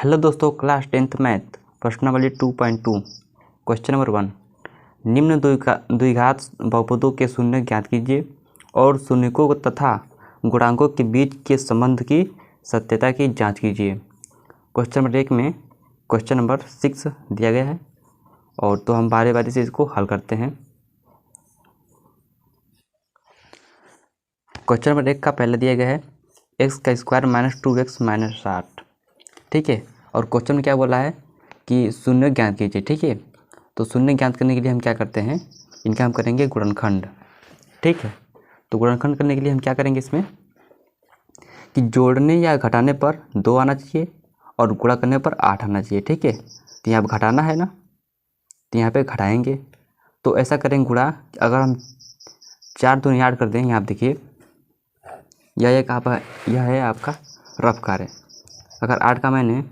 Hello दोस्तों, class 10th math प्रश्नावली 2.2 question number 1। निम्न द्विघात बहुपदों के शून्य ज्ञात कीजिए और शून्यकों तथा गुणांकों के बीच के संबंध की सत्यता की जांच कीजिए। क्वेश्चन नंबर 1 में क्वेश्चन नंबर 6 दिया गया है और तो हम बारी बारी से इसको हल करते हैं। क्वेश्चन नंबर 1 का पहले दिया गया है x का स्क्वायर माइनस 2x माइनस 60। ठीक है, और क्वेश्चन में क्या बोला है कि शून्य ज्ञात कीजिए। ठीक है, तो शून्य ज्ञात करने के लिए हम क्या करते हैं, इनका हम करेंगे गुणनखंड। ठीक है, तो गुणनखंड करने के लिए हम क्या करेंगे इसमें कि जोड़ने या घटाने पर 2 आना चाहिए और गुणा करने पर 8 आना चाहिए। ठीक है, तो यहाँ पर घटाना है ना, तो यहाँ पे घटाएंगे। तो ऐसा करेंगे गुणा, अगर हम 4 दूनी 8 कर दें, यहाँ आप देखिए यह है आपका रफ कार्य। अगर 8 का मैंने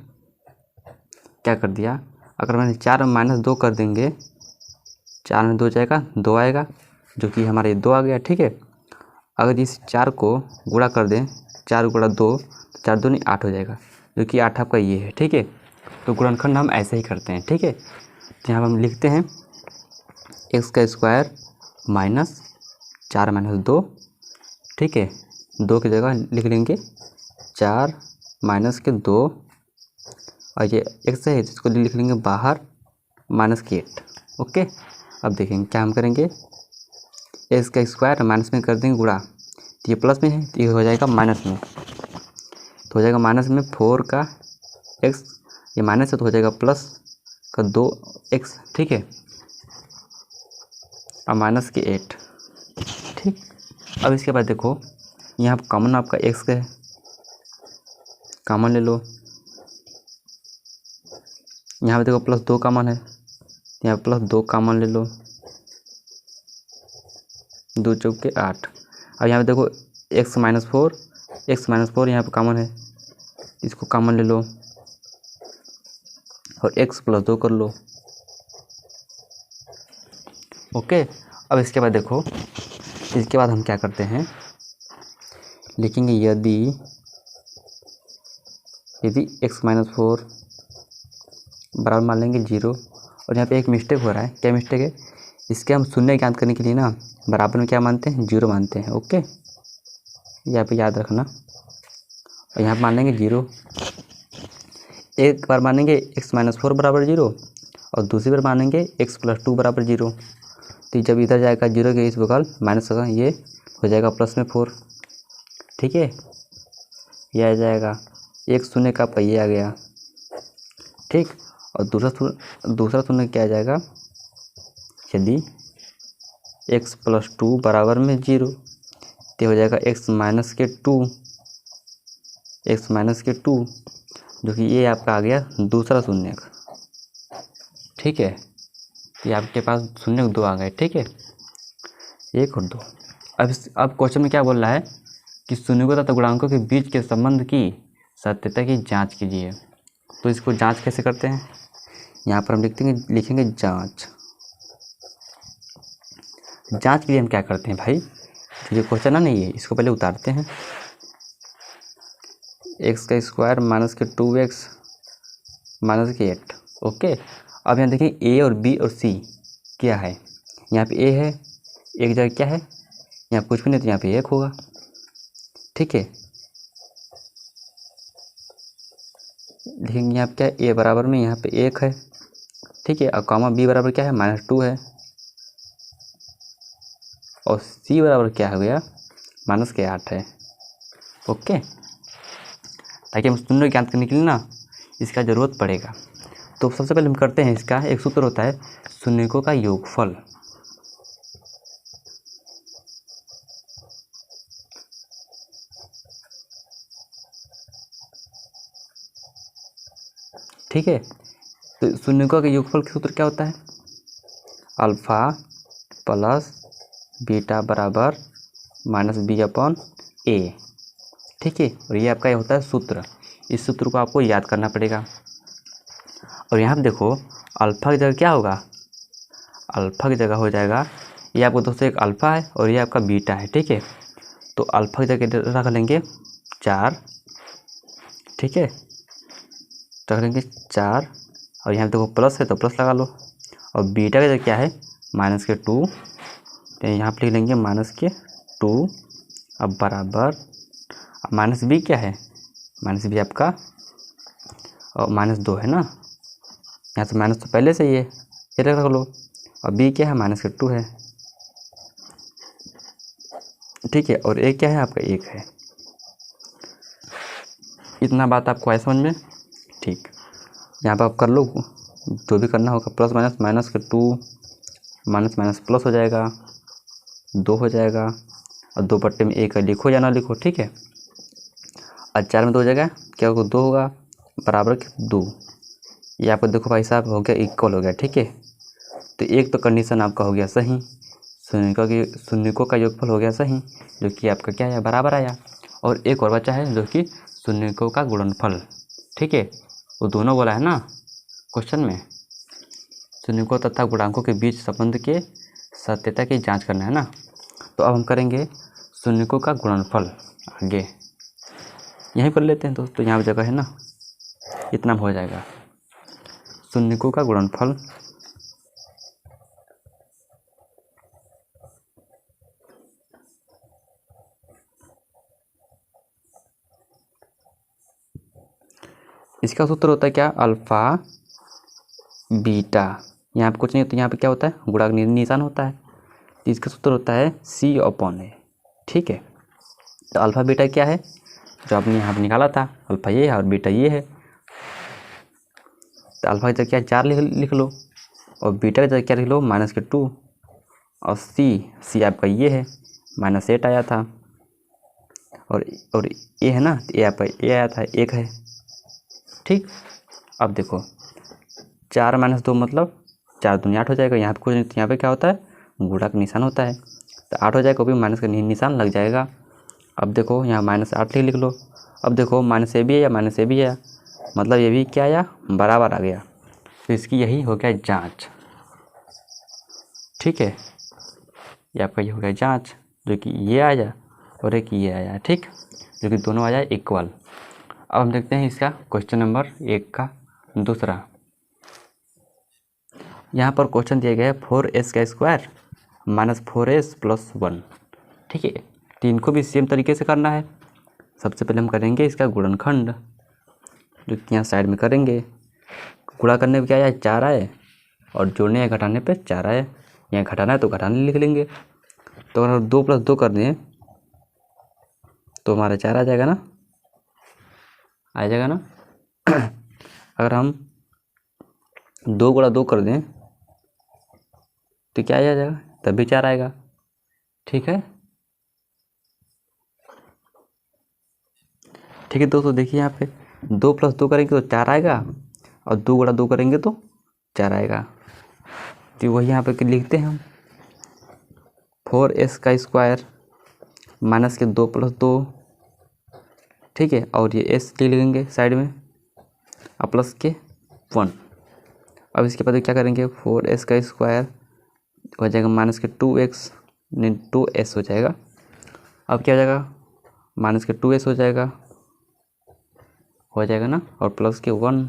क्या कर दिया, अगर मैंने 4 माइनस 2 कर देंगे, 4 में 2 जाएगा, 2 आएगा, जो कि हमारे 2 आ गया। ठीक है, अगर इस 4 को गुणा कर दें, 4 गुणा 2 तो 4 दूनी 8 हो जाएगा, जो कि 8 आपका ये है। ठीक है, तो गुणनखंड हम ऐसे ही करते हैं। ठीक है, तो यहाँ हम लिखते हैं x का स्क्वायर माइनस 4 माइनस 2। ठीक है, 2 की जगह लिख लेंगे 4 माइनस के 2, और ये x है जिसको लिख लेंगे बाहर माइनस के 8। ओके, अब देखेंगे क्या हम करेंगे, x का स्क्वायर माइनस में कर देंगे गुणा, तो ये प्लस में है तो ये हो जाएगा माइनस में, तो हो जाएगा माइनस में 4 का x, ये माइनस है तो हो जाएगा प्लस का 2x। ठीक है, अब माइनस के 8। ठीक, अब इसके बाद देखो यहाँ पर कॉमन आपका x का है, कॉमन ले लो। यहाँ पे देखो प्लस 2 कॉमन है, यहाँ प्लस 2 कॉमन ले लो, 2 चौके 8। अब यहाँ पे देखो x माइनस 4 यहाँ पे कॉमन है, इसको कॉमन ले लो और x प्लस 2 कर लो। ओके, अब इसके बाद देखो, इसके बाद हम क्या करते हैं, लिखेंगे यदि x माइनस 4 बराबर मान लेंगे 0। और यहाँ पे एक मिस्टेक हो रहा है, क्या मिस्टेक है, इसके हम शून्य ज्ञात करने के लिए ना बराबर में क्या मानते हैं, 0 मानते हैं। ओके, यहाँ पे याद रखना, और यहाँ पे मान लेंगे 0। एक बार मानेंगे x माइनस 4 बराबर 0 और दूसरी बार मानेंगे x प्लस 2 बराबर 0। तो जब इधर जाएगा 0 के इस बगल माइनस होगा, ये हो जाएगा प्लस में 4। ठीक है, ये आ जाएगा, एक शून्य का पहिए आ गया। ठीक, और दूसरा शून्य क्या आ जाएगा, यदि x प्लस 2 बराबर में 0 तो हो जाएगा x माइनस के 2, जो कि ये आपका आ गया दूसरा शून्य। ठीक है, ये आपके पास शून्य 2 आ गए। ठीक है, 1 और 2। अब क्वेश्चन में क्या बोल रहा है कि शून्यकों तथा गुणांकों के बीच के संबंध की सत्यता की जांच कीजिए। तो इसको जांच कैसे करते हैं, यहाँ पर हम लिखेंगे जांच। जांच के लिए हम क्या करते हैं भाई, जो क्वेश्चन है ना, ये इसको पहले उतारते हैं। x का स्क्वायर माइनस के 2x माइनस के 8। ओके, अब यहाँ देखिए a और b और c क्या है, यहाँ पे a है, एक जगह क्या है, यहाँ कुछ भी नहीं तो यहाँ पे 1 होगा। ठीक है, देखेंगे यहाँ पे क्या है, a बराबर में यहाँ पे 1 है। ठीक है, और कॉमा b बराबर क्या है, माइनस 2 है, और c बराबर क्या हो गया, माइनस के 8 है। ओके, ताकि हम शून्य ज्ञात करने के लिए ना इसका ज़रूरत पड़ेगा। तो सबसे पहले हम करते हैं, इसका एक सूत्र होता है शून्यकों का योगफल। ठीक है, तो शून्यकों का योगफल का सूत्र क्या होता है, अल्फा प्लस बीटा बराबर माइनस बी अपॉन ए। ठीक है, और ये आपका ये होता है सूत्र। इस सूत्र को आपको याद करना पड़ेगा। और यहाँ पे देखो अल्फा की जगह क्या होगा, अल्फा की जगह हो जाएगा, ये आपको दोस्तों एक अल्फा है और ये आपका बीटा है। ठीक है, तो अल्फा की जगह रख लेंगे 4। ठीक है, तो करेंगे 4 और यहाँ देखो प्लस है तो प्लस लगा लो, और बीटा का क्या है -2, तो यहाँ पर लिख लेंगे -2 अब बराबर, अब -b क्या है, -b आपका और -2 है ना, यहाँ से माइनस तो पहले से ही है, ये रख लो, और b क्या है -2 है, ठीक है, और a क्या है आपका 1 है। इतना बात आपको आया समझ में, ठीक। यहाँ पर आप कर लो जो भी करना होगा, plus minus -2 minus minus plus हो जाएगा, 2 हो जाएगा, और 2 पट्टे में 1 है, लिखो या ना लिखो, ठीक है। और 4 में 2 हो जाएगा, क्या होगा 2 होगा, बराबर 2, ये आपको देखो भाई साहब हो गया इक्वल हो गया, ठीक है। तो एक तो कंडीशन आपका हो गया सही, शून्यकों का योगफल हो गया सही, जो कि आपका क्या है बराबर आया, और एक और बचा है जो कि शून्यकों का गुणनफल, ठीक है, वो दोनों बोला है ना क्वेश्चन में, शून्यकों तथा गुणांकों के बीच संबंध के सत्यता की जांच करना है ना। तो अब हम करेंगे शून्यकों का गुणनफल, आगे यहीं पर लेते हैं दोस्तों, यहाँ पर जगह है ना, इतना हो जाएगा शून्यकों का गुणनफल, इसका सूत्र होता है क्या, अल्फा बीटा, यहाँ पे कुछ नहीं होता, यहाँ पे क्या होता है गुणांक निशान होता है, तो इसका सूत्र होता है C/A, ठीक है। तो अल्फा बीटा क्या है जो आपने यहाँ पर निकाला था, अल्फा ये है और बीटा ये है, तो अल्फा की जगह क्या 4 लिख लो, और बीटा की जगह क्या लिख लो -2, और C आपका ये है -8 आया था, और ए है ना, तो ए आपका ए आया था 1 है, ठीक। अब देखो 4 - 2 मतलब 4 दूनी 8 हो जाएगा, यहाँ पे कुछ नहीं, यहाँ पे क्या होता है गुणा का निशान होता है, तो 8 हो जाएगा, वो भी माइनस का निशान लग जाएगा। अब देखो यहाँ -8 लिख लो, अब देखो -a भी है या -a भी है, मतलब ये भी क्या आया बराबर आ गया, तो इसकी यही हो गया जांच, ठीक है, ये आपका ये हो गया जांच, जो कि ये आया और एक ये आया, ठीक, जो कि दोनों आ जाए इक्वल। अब हम देखते हैं इसका क्वेश्चन नंबर 1 का दूसरा। यहाँ पर क्वेश्चन दिया गया है 4s का स्क्वायर -4s + 1, ठीक है। तो इनको भी सेम तरीके से करना है। सबसे पहले हम करेंगे इसका गुणनखंड, जो कि यहाँ साइड में करेंगे, गुणा करने पे क्या आया 4 आए, और जोड़ने या घटाने पे 4 आए, यहाँ घटाना है तो घटाने लिख लेंगे, तो अगर 2 + 2 कर दें तो हमारा 4 आ जाएगा ना, आ जाएगा ना। अगर हम 2 × 2 कर दें तो क्या आ जाएगा, तब भी 4 आएगा, ठीक है। ठीक है दोस्तों, देखिए यहाँ पे 2 + 2 करेंगे तो 4 आएगा, और 2 × 2 करेंगे तो 4 आएगा, तो वही यहाँ पे लिखते हैं हम 4s का स्क्वायर -2 + 2, ठीक है, और ये s ले लेंगे साइड में, और प्लस के 1। अब इसके बाद क्या करेंगे 4s का स्क्वायर हो जाएगा -2x नहीं 2s हो जाएगा, अब क्या हो जाएगा -2s हो जाएगा ना, और प्लस के 1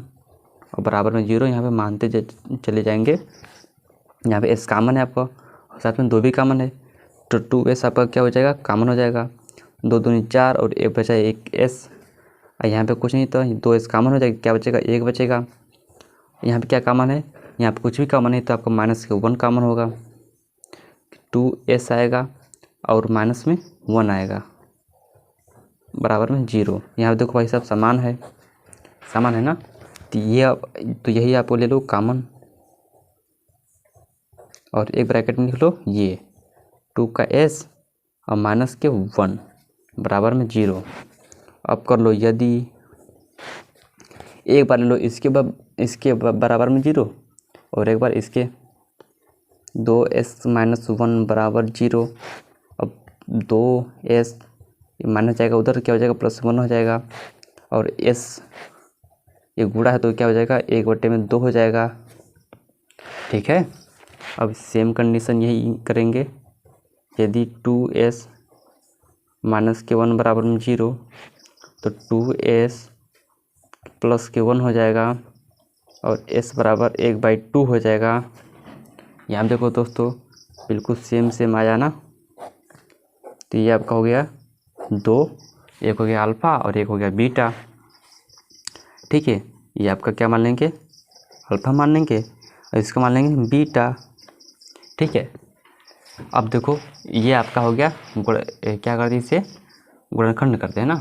और बराबर में 0, यहाँ पे मानते चले जाएंगे, यहाँ पे s कॉमन है आपका, और साथ में 2 भी कॉमन है, तो 2s आपका क्या हो जाएगा कॉमन हो जाएगा, 2 दूनी 4 और 1 बचा 1s, और यहाँ पे कुछ नहीं तो 2s कॉमन हो जाएगा, क्या बचेगा 1 बचेगा, यहाँ पे क्या कॉमन है, यहाँ पे कुछ भी कॉमन है, तो आपका -1 कॉमन होगा, 2s आएगा और माइनस में 1 आएगा, बराबर में 0। यहाँ पे देखो भाई साहब समान है ना, तो यही आपको ले लो कॉमन, और एक ब्रैकेट में लिख लो ये 2 का s और -1 बराबर में 0। अब कर लो, यदि एक बार ले लो इसके बराबर में 0, और एक बार इसके 2s - 1 बराबर 0, अब 2s माइनस जाएगा उधर, क्या हो जाएगा +1 हो जाएगा, और s ये गुणा है तो क्या हो जाएगा 1/2 हो जाएगा, ठीक है। अब सेम कंडीशन यही करेंगे, यदि 2s - 1 बराबर में 0, तो 2s प्लस के 1 हो जाएगा और s बराबर 1/2 हो जाएगा। यहाँ देखो दोस्तों बिल्कुल सेम आया ना। तो ये आपका हो गया 2, एक हो गया अल्फ़ा और एक हो गया बीटा। ठीक है, ये आपका क्या मान लेंगे, अल्फ़ा मान लेंगे और इसका मान लेंगे बीटा। ठीक है, अब देखो ये आपका हो गया क्या करते इसे गुणनखंड करते हैं ना।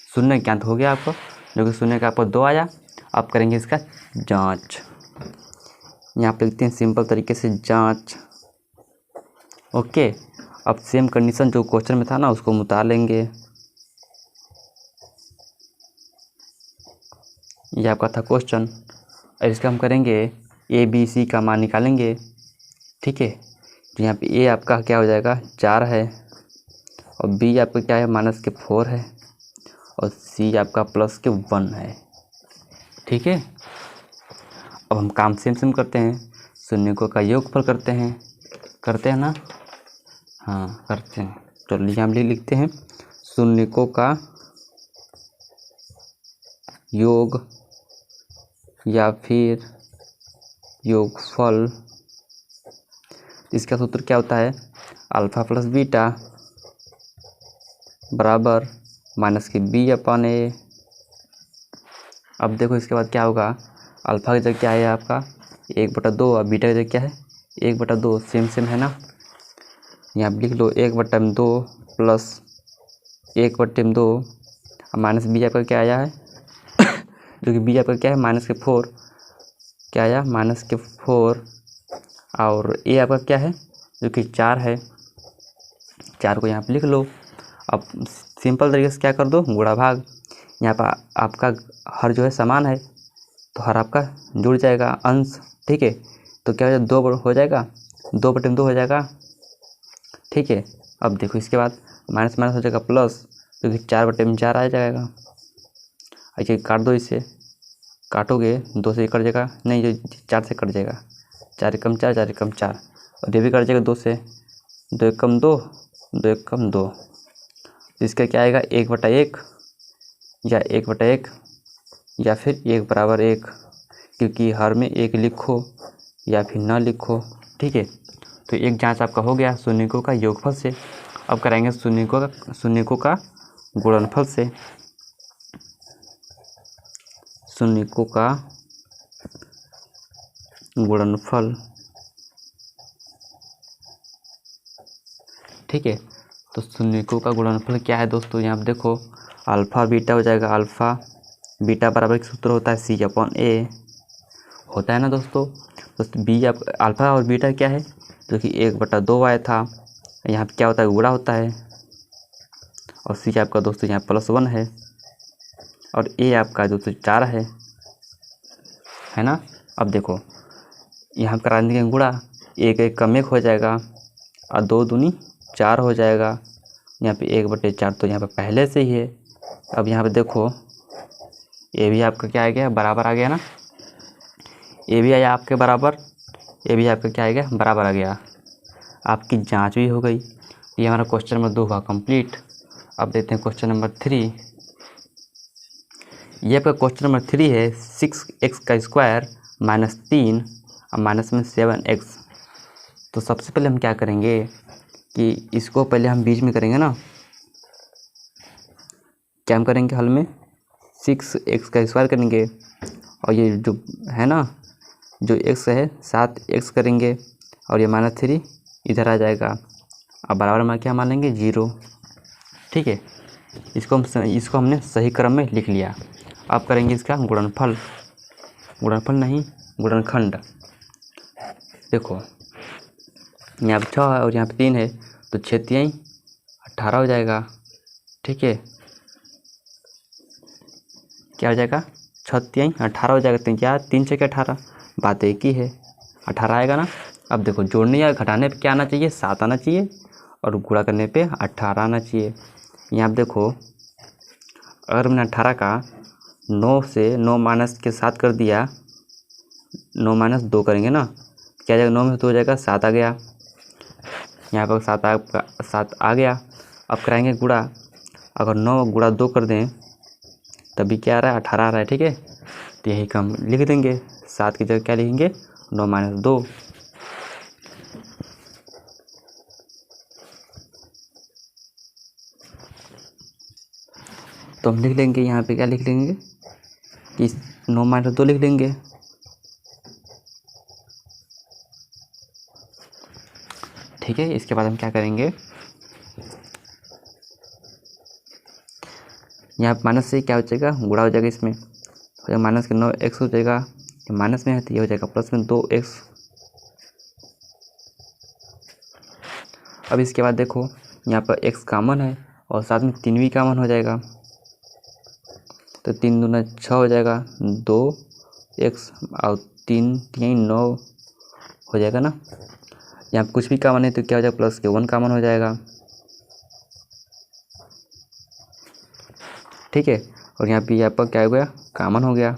शून्य ज्ञात हो गया आपको, जो कि शून्य का आपको 2 आया। अब करेंगे इसका जांच। यहाँ पे लिखते हैं सिंपल तरीके से जांच। ओके, अब सेम कंडीशन जो क्वेश्चन में था ना उसको हम उतार लेंगे। ये आपका था क्वेश्चन और इसका हम करेंगे ABC का मान निकालेंगे। ठीक है, तो यहाँ पे A आपका क्या हो जाएगा 4 है और B आपका क्या है -4 है और C आपका +1 है। ठीक है, अब हम काम सेम करते हैं, शून्यकों का योगफल करते हैं ना। हाँ करते हैं, चलिए हम लिखते हैं शून्यकों का योग या फिर योगफल। इसका सूत्र क्या होता है, अल्फ़ा प्लस बीटा बराबर -b/a। अब देखो इसके बाद क्या होगा, अल्फ़ा की जगह क्या है आपका 1/2 और बीटा की जगह क्या है 1/2, सेम है ना। यहाँ लिख लो 1/2 प्लस 1/2 माइनस बी आपका क्या आया है जो कि बी आपका क्या है -4 क्या आया -4 और ए आपका क्या है जो कि 4 है। 4 को यहाँ पे लिख लो। अब सिंपल तरीके से क्या कर दो, गुणा भाग। यहाँ पर आपका हर जो है समान है तो हर आपका जुड़ जाएगा अंश। ठीक है, तो क्या हो जाएगा 2 हो जाएगा 2/2 हो जाएगा। ठीक है, अब देखो इसके बाद माइनस हो जाएगा प्लस, जो कि 4/4 आ जाएगा। अच्छा काट दो, इसे काटोगे 2 से कट जाएगा, नहीं जो 4 से कट जाएगा, 4 एकम 4 4 एकम 4 और ये भी कट जाएगा 2 से, 2 एकम 2 2 एकम 2। इसका क्या आएगा 1/1 या 1/1 या फिर 1 = 1, क्योंकि हर में 1 लिखो या फिर ना लिखो। ठीक है, तो एक जांच आपका हो गया शून्यकों का योगफल से। अब कराएंगे शून्यकों का गुणनफल से। शून्यकों का गुणनफल। ठीक है, तो शून्यकों का गुणनफल क्या है दोस्तों, यहाँ पे देखो अल्फ़ा बीटा हो जाएगा। अल्फ़ा बीटा बराबर एक सूत्र होता है C/A होता है ना दोस्तों। तो बी आप अल्फ़ा और बीटा क्या है जो कि 1/2 आया था, यहाँ पे क्या होता है गुणा होता है और C आपका दोस्तों यहाँ +1 है और A आपका दोस्तों 4 है ना। अब देखो यहाँ करा देंगे गुणा, 1 1 कम 1 हो जाएगा और 2 दूनी 4 हो जाएगा। यहाँ पे 1/4 तो यहाँ पे पहले से ही है। अब यहाँ पे देखो ये भी आपका क्या आ गया बराबर आ गया ना, ये भी आया आपके बराबर, ये भी आपका क्या आ गया बराबर आ गया। आपकी जांच भी हो गई। ये हमारा क्वेश्चन नंबर 2 हुआ कंप्लीट। अब देखते हैं क्वेश्चन नंबर 3। ये आपका क्वेश्चन नंबर 3 है 6x² -3 और माइनस में 7x। तो सबसे पहले हम क्या करेंगे कि इसको पहले हम बीच में करेंगे ना। क्या हम करेंगे हल में 6x² करेंगे और ये जो है ना जो x है 7x करेंगे और ये -3 इधर आ जाएगा। अब बराबर में क्या मान लेंगे 0। ठीक है, इसको हमने सही क्रम में लिख लिया। अब करेंगे इसका गुणनफल नहीं गुणनखंड। देखो यहाँ पे 6 है और यहाँ पे 3 है तो 6 3 18 हो जाएगा। ठीक है, क्या हो जाएगा 6 3 18 हो जाएगा। 3 6 18, बात एक ही है 18 आएगा ना। अब देखो जोड़ने या घटाने पे क्या आना चाहिए 7 आना चाहिए और गुणा करने पे 18 आना चाहिए। यहाँ पे देखो अगर मैंने 18 का 9 से 9 माइनस के 7 कर दिया, 9 - 2 करेंगे ना, क्या जाएगा 9 में 2 हो जाएगा 7 आ गया। यहाँ पर 7 आ गया। अब कराएंगे गुणा, अगर 9 × 2 कर दें तभी क्या आ रहा है 18 आ रहा है। ठीक है, तो यही हम लिख देंगे। 7 की जगह क्या लिखेंगे 9 - 2। तो हम लिख लेंगे यहाँ पे क्या लिख लेंगे कि 9 - 2 लिख लेंगे। ठीक है, इसके बाद हम क्या करेंगे, यहाँ माइनस से क्या हो जाएगा गुणा हो जाएगा, इसमें हो जाएगा माइनस के 9x हो जाएगा, माइनस में है तो ये हो जाएगा प्लस में 2x। अब इसके बाद देखो यहाँ पर x कॉमन है और साथ में 3 भी कॉमन हो जाएगा, तो 3 दूना 6 हो जाएगा, 2x और 3 3 9 हो जाएगा ना। यहाँ पर कुछ भी कॉमन है तो क्या हो जाएगा प्लस के 1 कॉमन हो जाएगा। ठीक है, और यहाँ पर क्या हो गया कॉमन हो गया।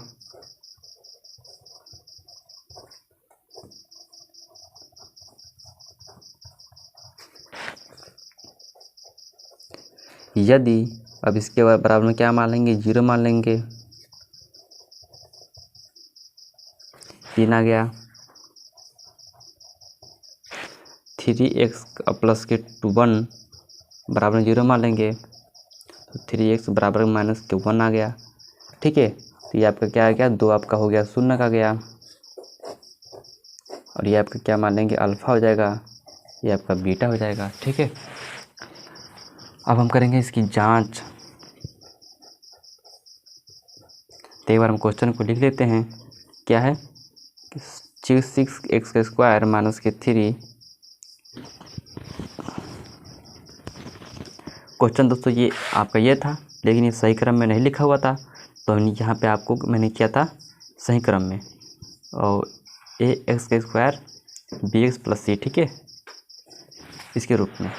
यदि अब इसके बराबर में क्या मान लेंगे 0 मान लेंगे, 3 आ गया। 3x प्लस के 1 बराबर में 0 मान लेंगे, तो 3x बराबर माइनस के 1 आ गया। ठीक है, तो ये आपका क्या आ गया 2 आपका हो गया 0 का गया, और ये आपका क्या मान लेंगे अल्फ़ा हो जाएगा, ये आपका बीटा हो जाएगा। ठीक है, अब हम करेंगे इसकी जांच। तो एक बार हम क्वेश्चन को लिख लेते हैं। क्या है 6x² माइनस के 3। क्वेश्चन दोस्तों ये आपका ये था, लेकिन ये सही क्रम में नहीं लिखा हुआ था, तो यहाँ पे आपको मैंने किया था सही क्रम में, और ax² bx + c। ठीक है, इसके रूप में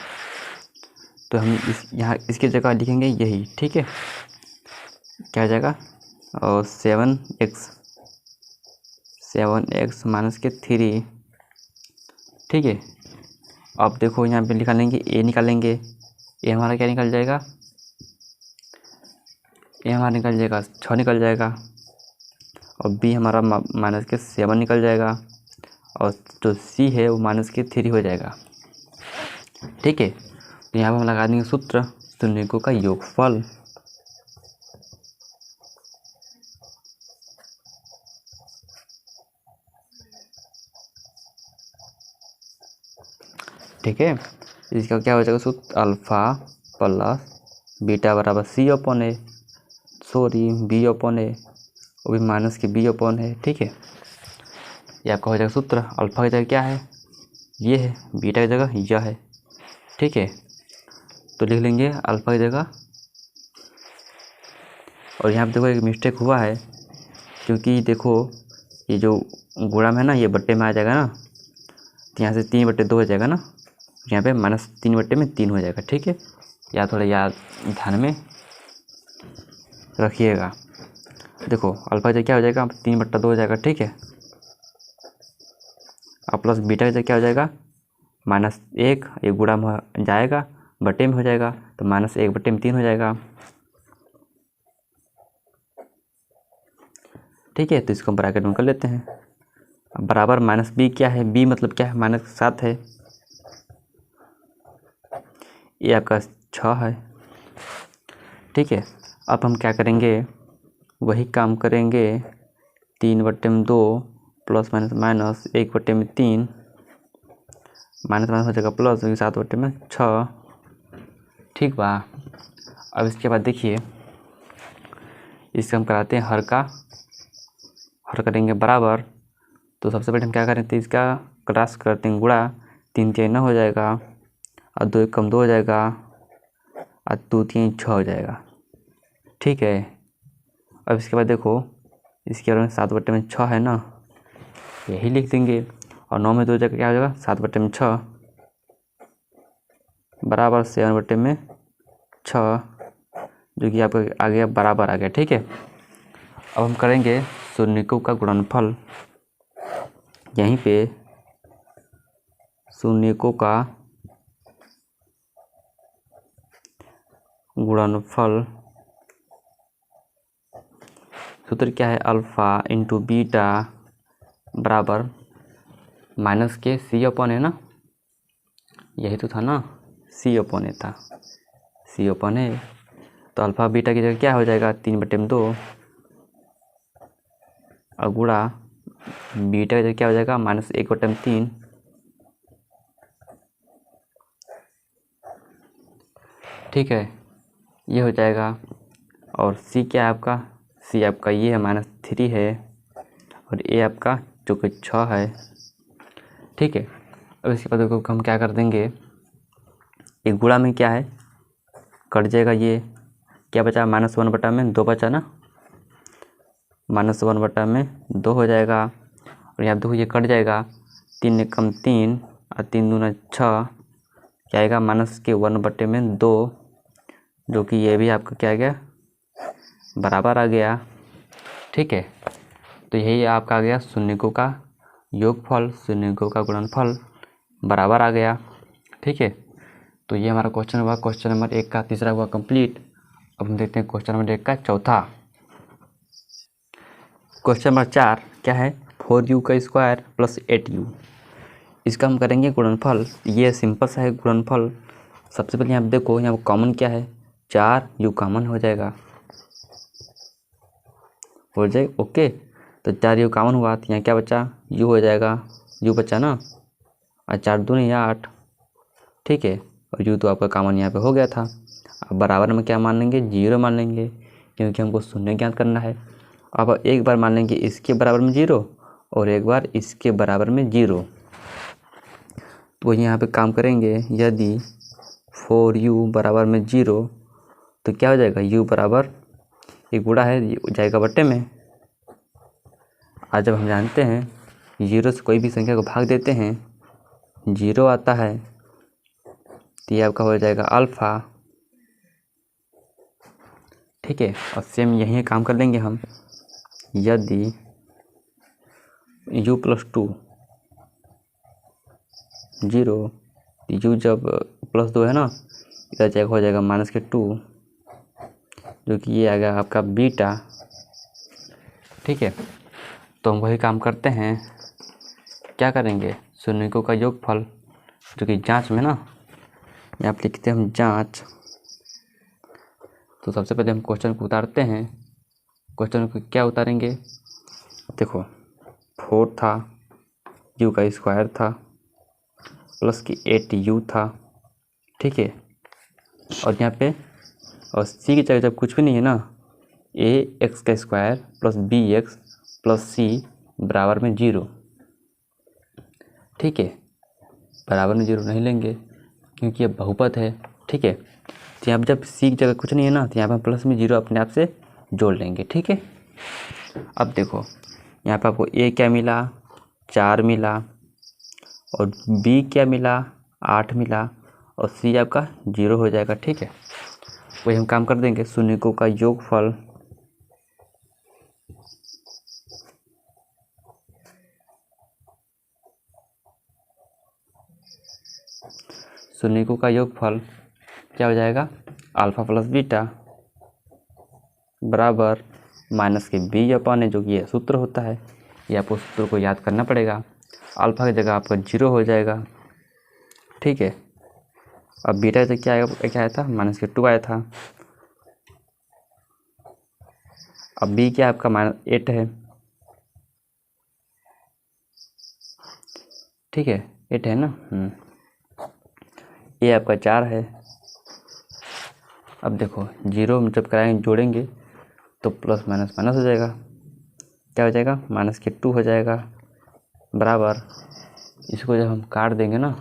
तो हम यहाँ इसकी जगह लिखेंगे यही। ठीक है, क्या हो जाएगा और 7x माइनस के 3। ठीक है, अब देखो यहाँ पे निकालेंगे a निकालेंगे, a हमारा क्या निकल जाएगा, a हमारा निकल जाएगा 6 निकल जाएगा, और b हमारा माइनस के 7 निकल जाएगा, और जो c है वो माइनस के 3 हो जाएगा। ठीक है, तो यहाँ पर हम लगा देंगे सूत्र शून्यकों का योगफल। ठीक है, इसका क्या हो जाएगा सूत्र अल्फ़ा प्लस बीटा बराबर c/a, सॉरी b/a, वो भी माइनस के b/a। ठीक है, ये आपका हो जाएगा सूत्र। अल्फ़ा की जगह क्या है ये है, बीटा की जगह यह है। ठीक है, तो लिख लेंगे अल्फ़ा की जगह। और यहाँ पे देखो एक मिस्टेक हुआ है, क्योंकि देखो ये जो गुणा में है ना ये बट्टे में आ जाएगा ना, तो यहाँ से 3/2 हो जाएगा ना, यहाँ पे -3/3 हो जाएगा। ठीक है, या थोड़ा याद ध्यान में रखिएगा। देखो अल्फ़ा की जगह क्या हो जाएगा 3/2 हो जाएगा। ठीक है, और प्लस बीटा की जगह क्या हो जाएगा -1, ये गुणा में जाएगा बटे में हो जाएगा, तो -1/3 हो जाएगा। ठीक है, तो इसको हम ब्रैकेट में कर लेते हैं। अब बराबर -b क्या है, b मतलब क्या है -7 है, ये आपका 6 है। ठीक है, अब हम क्या करेंगे वही काम करेंगे, 3/2 प्लस माइनस 1/3, माइनस हो जाएगा प्लस 7/6। ठीक बा। अब इसके बाद देखिए इससे हम कराते हैं हर करेंगे बराबर, तो सबसे पहले हम क्या करें तो इसका क्रॉस करते हैं गुणा, 3 3 9 हो जाएगा, और 2 1 2 हो जाएगा, और 2 3 6 हो जाएगा। ठीक है, अब इसके बाद देखो इसके बारे में 7/6 है ना, यही लिख देंगे, और 9 में 2 जगह क्या हो जाएगा 7/6 बराबर 7/6, जो कि आपको आ गया बराबर आ गया। ठीक है, अब हम करेंगे शून्यकों का गुणनफल। यहीं पे शून्यकों का गुणनफल सूत्र क्या है, अल्फ़ा इंटू बीटा बराबर माइनस के सी अपॉन ए ना, यही तो था ना, सी अपॉन ए था, सी अपॉन ए। तो अल्फ़ा बीटा की जगह क्या हो जाएगा, 3/2 और गुणा बीटा की जगह क्या हो जाएगा, -1/3। ठीक है, ये हो जाएगा। और सी क्या है आपका, सी आपका ये है -3 है, और ए आपका जो कि 6 है। ठीक है, अब इसके बाद देखो हम क्या कर देंगे, एक गुणा में क्या है, कट जाएगा, ये क्या बचा, -1/2 बचा ना, -1/2 हो जाएगा। और यहाँ देखो ये कट जाएगा, 3 एकम 3 और 3 दूना 6, क्या आएगा -1/2, जो कि ये भी आपका क्या आ गया, बराबर आ गया। ठीक है, तो यही आपका आ गया शून्यकों का योगफल, शून्यकों का गुणनफल बराबर आ गया। ठीक है, तो ये हमारा क्वेश्चन हुआ, क्वेश्चन नंबर 1 का तीसरा हुआ कंप्लीट। अब हम देखते हैं क्वेश्चन नंबर 1 का चौथा। क्वेश्चन नंबर 4 क्या है, 4u का स्क्वायर प्लस 8u, इसका हम करेंगे गुणनफल। ये सिंपल सा है गुणनफल। सबसे पहले यहाँ देखो, यहाँ कॉमन क्या है, 4u कॉमन हो जाएगा, ओके। तो 4u कॉमन हुआ, तो यहाँ क्या बचा, u हो जाएगा, u बचा ना, और 4 दूनी 8। ठीक है, और u तो आपका कॉमन यहाँ पे हो गया था। अब बराबर में क्या मान लेंगे, 0 मान लेंगे, क्योंकि हमको शून्य ज्ञात करना है। अब एक बार मान लेंगे इसके बराबर में 0 और एक बार इसके बराबर में 0। तो यहाँ पे काम करेंगे, यदि 4u बराबर में 0 तो क्या हो जाएगा, u बराबर, ये गुणा है, ये जाएगा बट्टे में। आज जब हम जानते हैं 0 से कोई भी संख्या को भाग देते हैं 0 आता है, तो ये आपका हो जाएगा अल्फ़ा। ठीक है, और सेम यही काम कर लेंगे हम, यदि u + 2 0, u जब +2 है ना, इधर जाएगा हो जाएगा -2, जो कि ये आ गया आपका बीटा। ठीक है, तो हम वही काम करते हैं, क्या करेंगे, शून्यकों का योगफल, जो कि जांच में ना, यहाँ पे लिखते हैं हम जांच। तो सबसे पहले हम क्वेश्चन को उतारते हैं। क्वेश्चन को क्या उतारेंगे, देखो 4 था, u का स्क्वायर था, प्लस की 8u था। ठीक है, और यहाँ पे और c की जगह जब कुछ भी नहीं है ना, ax का square plus bx plus c बराबर में 0। ठीक है, बराबर में 0 नहीं लेंगे क्योंकि ये बहुपद है। ठीक है, तो यहाँ पर जब c की जगह कुछ नहीं है ना, तो यहाँ पर प्लस में 0 अपने आप से जोड़ लेंगे। ठीक है, अब देखो यहाँ पर आपको a क्या मिला, 4 मिला, और b क्या मिला, 8 मिला, और c आपका 0 हो जाएगा। ठीक है, वही हम काम कर देंगे, शून्यकों का योगफल, शून्यकों का योगफल क्या हो जाएगा, अल्फ़ा प्लस बीटा बराबर माइनस के b अपॉन ए, जो कि ये सूत्र होता है। ये आपको सूत्र को याद करना पड़ेगा। अल्फ़ा की जगह आपका 0 हो जाएगा। ठीक है, अब बीटा से क्या आया था, -2 आया था। अब b क्या आपका -8 है। ठीक है, 8 है ना, ये आपका 4 है। अब देखो 0 जब कराएंगे, जोड़ेंगे तो प्लस माइनस माइनस हो जाएगा, क्या हो जाएगा, -2 हो जाएगा, बराबर, इसको जब हम काट देंगे ना,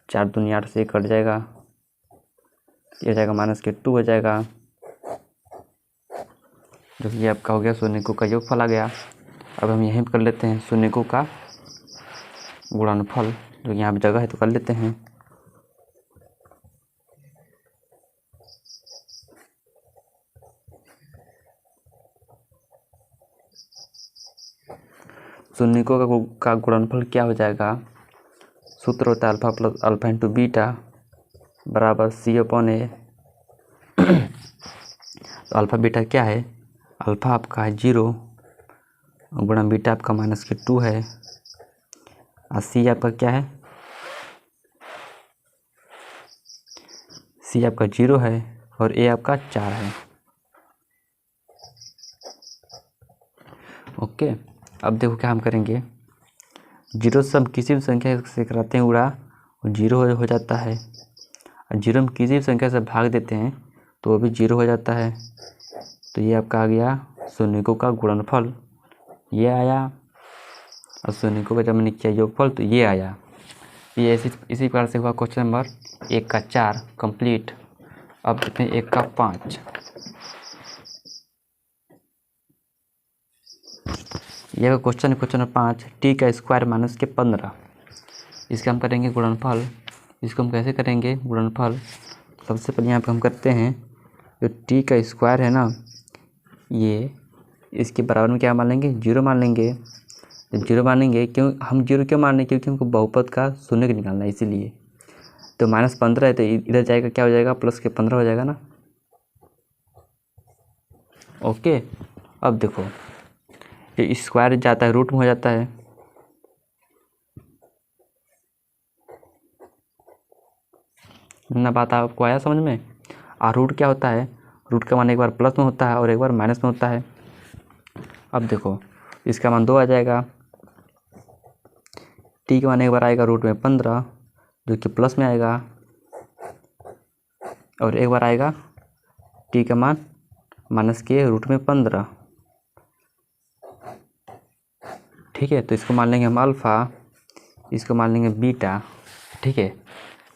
4 दूनी 8 से कट जाएगा, ये हो जाएगा -2 हो जाएगा, जो कि आपका हो गया शून्यकों का योगफल आ गया। अब हम यहीं कर लेते हैं शून्यकों का गुणनफल, जो यहाँ पे जगह है तो कर लेते हैं। शून्यकों का गुणनफल क्या हो जाएगा, सूत्र होता है alpha plus alpha into beta बराबर c अपॉन ए। तो अल्फ़ा बीटा क्या है, अल्फ़ा आपका है 0 गुणा बीटा आपका -2 है, और सी आपका क्या है, सी आपका 0 है, और ए आपका 4 है। ओके, अब देखो क्या हम करेंगे, 0 से हम किसी भी संख्या से कराते हैं उड़ा, और 0 हो जाता है, और 0 हम किसी भी संख्या से भाग देते हैं तो वो भी 0 हो जाता है। तो ये आपका आ गया शून्यकों का गुणनफल, ये आया, और शून्यकों का जब मैंने किया योगफल तो ये आया। ये इसी प्रकार से हुआ क्वेश्चन नंबर 1 का 4 कंप्लीट। अब देखते हैं 1 का 5। यह क्वेश्चन नंबर 5, टी का स्क्वायर -15। इसका हम करेंगे गुणनफल। इसको हम कैसे करेंगे गुणनफल, सबसे पहले यहाँ पर हम करते हैं, जो टी का स्क्वायर है ना, ये इसके बराबर में क्या मान लेंगे, 0 मान लेंगे। जब 0 मानेंगे, क्यों हम 0 क्यों मान लें, क्योंकि हमको बहुपद का शून्य निकालना है इसीलिए। तो -15 है तो इधर जाएगा, क्या हो जाएगा, प्लस के 15 हो जाएगा ना। ओके, अब देखो ये स्क्वायर जाता है रूट में हो जाता है, ना बात आपको आया समझ में। और रूट क्या होता है, रूट का मान एक बार प्लस में होता है और एक बार माइनस में होता है। अब देखो इसका मान 2 आ जाएगा, टी का मान एक बार आएगा रूट में 15 जो कि प्लस में आएगा, और एक बार आएगा टी का मान माइनस के रूट में 15। ठीक है, तो इसको मान लेंगे हम अल्फ़ा, इसको मान लेंगे बीटा। ठीक है,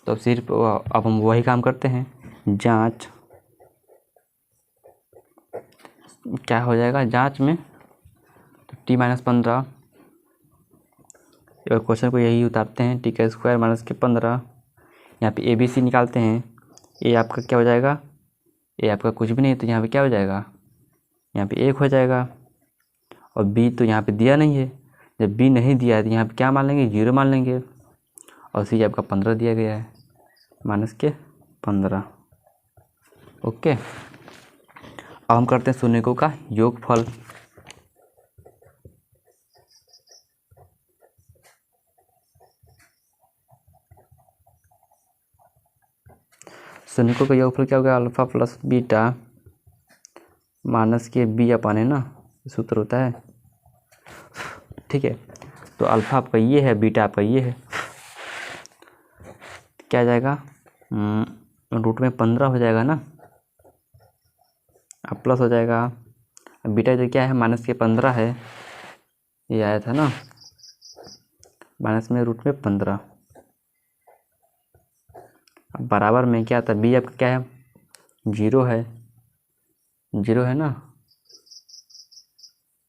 तो सिर्फ अब हम वही काम करते हैं, जांच क्या हो जाएगा जांच में, तो टी -15, और क्वेश्चन को यही उतारते हैं, टी का स्क्वायर -15। यहाँ पे ए बी सी निकालते हैं, ए आपका क्या हो जाएगा, ए आपका कुछ भी नहीं, तो यहाँ पे क्या हो जाएगा, यहाँ पे 1 हो जाएगा, और बी तो यहाँ पे दिया नहीं है। जब बी नहीं दिया है तो यहाँ पे क्या मान लेंगे, 0 मान लेंगे, और सी आपका 15 दिया गया है, -15। ओके, अब हम करते हैं शून्यकों का योगफल। शून्यकों का योगफल क्या होगा, अल्फ़ा प्लस बीटा माइनस के बी अपन है ना, सूत्र होता है। ठीक है, तो अल्फ़ा आपका ये है, बीटा आपका ये है, क्या आ जाएगा, रूट में 15 हो जाएगा ना, अब प्लस हो जाएगा, अब बीटा जो क्या है माइनस के 15 है, ये आया था ना, माइनस में रूट में 15, अब बराबर में क्या था, बी आपका क्या है, 0 है, 0 है ना,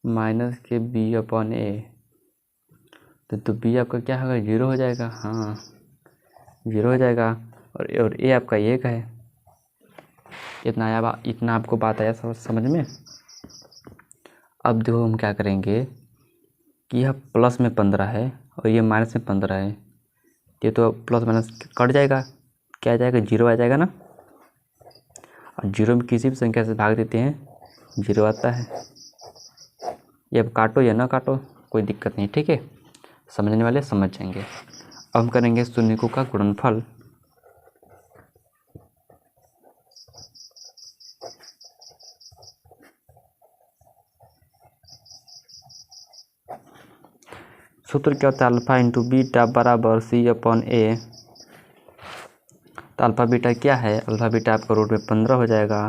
माइनस के बी अपॉन ए, तो बी आपका क्या होगा, 0 हो जाएगा, हाँ 0 हो जाएगा, और ए आपका 1 है। इतना आया, इतना आपको बात आया समझ में। अब देखो हम क्या करेंगे कि यह प्लस में 15 है और ये माइनस में 15 है, ये तो प्लस माइनस कट जाएगा, क्या आ जाएगा, 0 आ जाएगा ना, और 0 में किसी भी संख्या से भाग देते हैं 0 आता है। ये अब काटो या ना काटो कोई दिक्कत नहीं, ठीक है, समझने वाले समझ जाएंगे। अब हम करेंगे शून्यकों का गुणनफल। सूत्र क्या होता है, अल्फ़ा इंटू बीटा बराबर सी अपॉन ए। तो अल्फ़ा बीटा क्या है, अल्फ़ा बीटा आपका रूट में 15 हो जाएगा,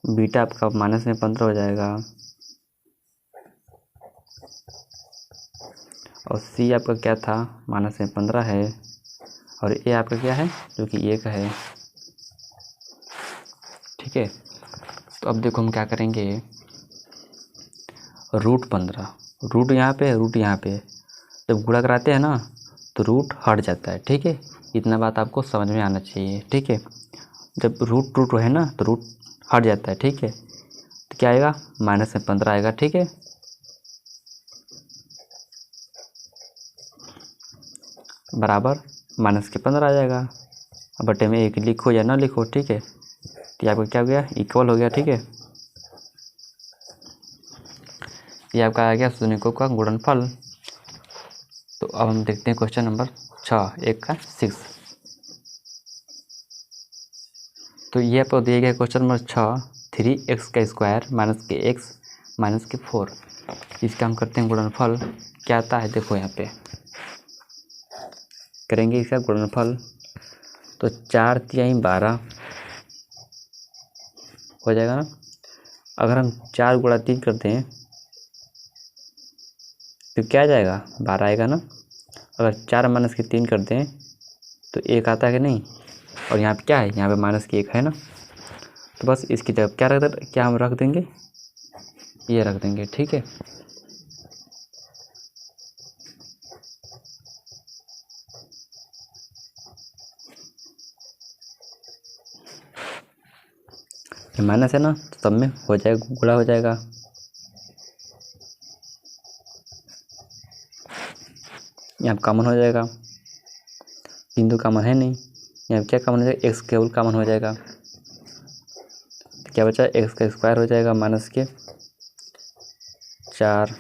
बीटा आपका माइनस में 15 हो जाएगा, और सी आपका क्या था, माइनस में 15 है, और ए आपका क्या है जो कि 1 है। ठीक है, तो अब देखो हम क्या करेंगे, रूट 15, रूट यहाँ पे रूट यहाँ पे, जब गुणा कराते हैं ना तो रूट हट जाता है। ठीक है, इतना बात आपको समझ में आना चाहिए। ठीक है, जब रूट रूट है ना तो रूट हट जाता है। ठीक है, तो क्या आएगा, माइनस में 15 आएगा। ठीक है, बराबर माइनस के 15 आ जाएगा। अब बटे में 1 लिखो या ना लिखो, ठीक है, तो आपका क्या हो गया, इक्वल हो गया। ठीक है, ये आपका आ गया शून्यकों का गुणनफल। तो अब हम देखते हैं क्वेश्चन नंबर 6, 1 का 6। तो ये आपको दिया गया क्वेश्चन नंबर 6, 3x का स्क्वायर माइनस के एक्स माइनस के 4। इसका हम करते हैं गुणनफल। क्या आता है देखो, यहाँ पे करेंगे इसका गुणनफल। तो 4×3 = 12 हो जाएगा ना। अगर हम 4 गुणा 3 करते हैं तो क्या आ जाएगा, 12 आएगा ना। अगर 4 माइनस के 3 करते हैं तो 1 आता है कि नहीं। और यहाँ पे क्या है, यहाँ पे माइनस की 1 है ना। तो बस इसकी जगह क्या हम रख देंगे, ये रख देंगे। ठीक है, ये माइनस है ना, तो सब में हो जाएगा, गुणा हो जाएगा। यहाँ पे कॉमन हो जाएगा, बिंदु कॉमन है नहीं। यहाँ पे क्या कॉमन हो जाएगा, एक्स केवल कॉमन हो जाएगा। तो क्या बचा, एक्स का स्क्वायर हो जाएगा माइनस के 4।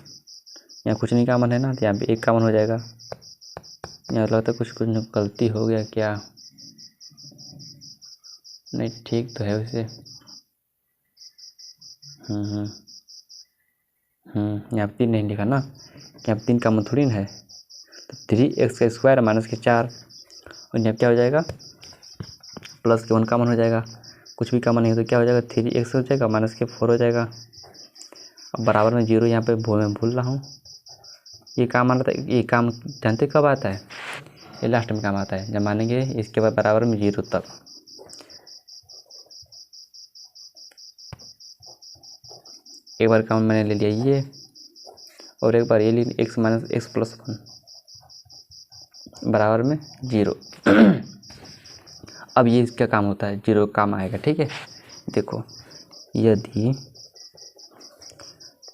यहाँ कुछ नहीं कॉमन है ना, तो यहाँ पे 1 कॉमन हो जाएगा। यहाँ लगता है कुछ गलती हो गया क्या, नहीं ठीक तो है वैसे। यहाँ पे 3 नहीं लिखा ना, यहाँ पे 3 कॉमन थोड़ी ना है। तो 3x का स्क्वायर माइनस के 4, और यहाँ क्या हो जाएगा, प्लस के 1 कॉमन हो जाएगा। कुछ भी कॉमन नहीं तो क्या हो जाएगा, 3x हो जाएगा माइनस के 4 हो जाएगा। अब बराबर में 0 यहाँ पे मैं भूल रहा हूँ। ये काम आता है, ये काम जानते कब आता है, ये लास्ट में काम आता है जब मानेंगे इसके बाद बराबर में 0 तक। एक बार काम मैंने ले लिया ये, और एक बार ये ले x माइनस एक्स प्लस 1 बराबर में 0। अब ये इसका काम होता है, 0 काम आएगा। ठीक है, देखो यदि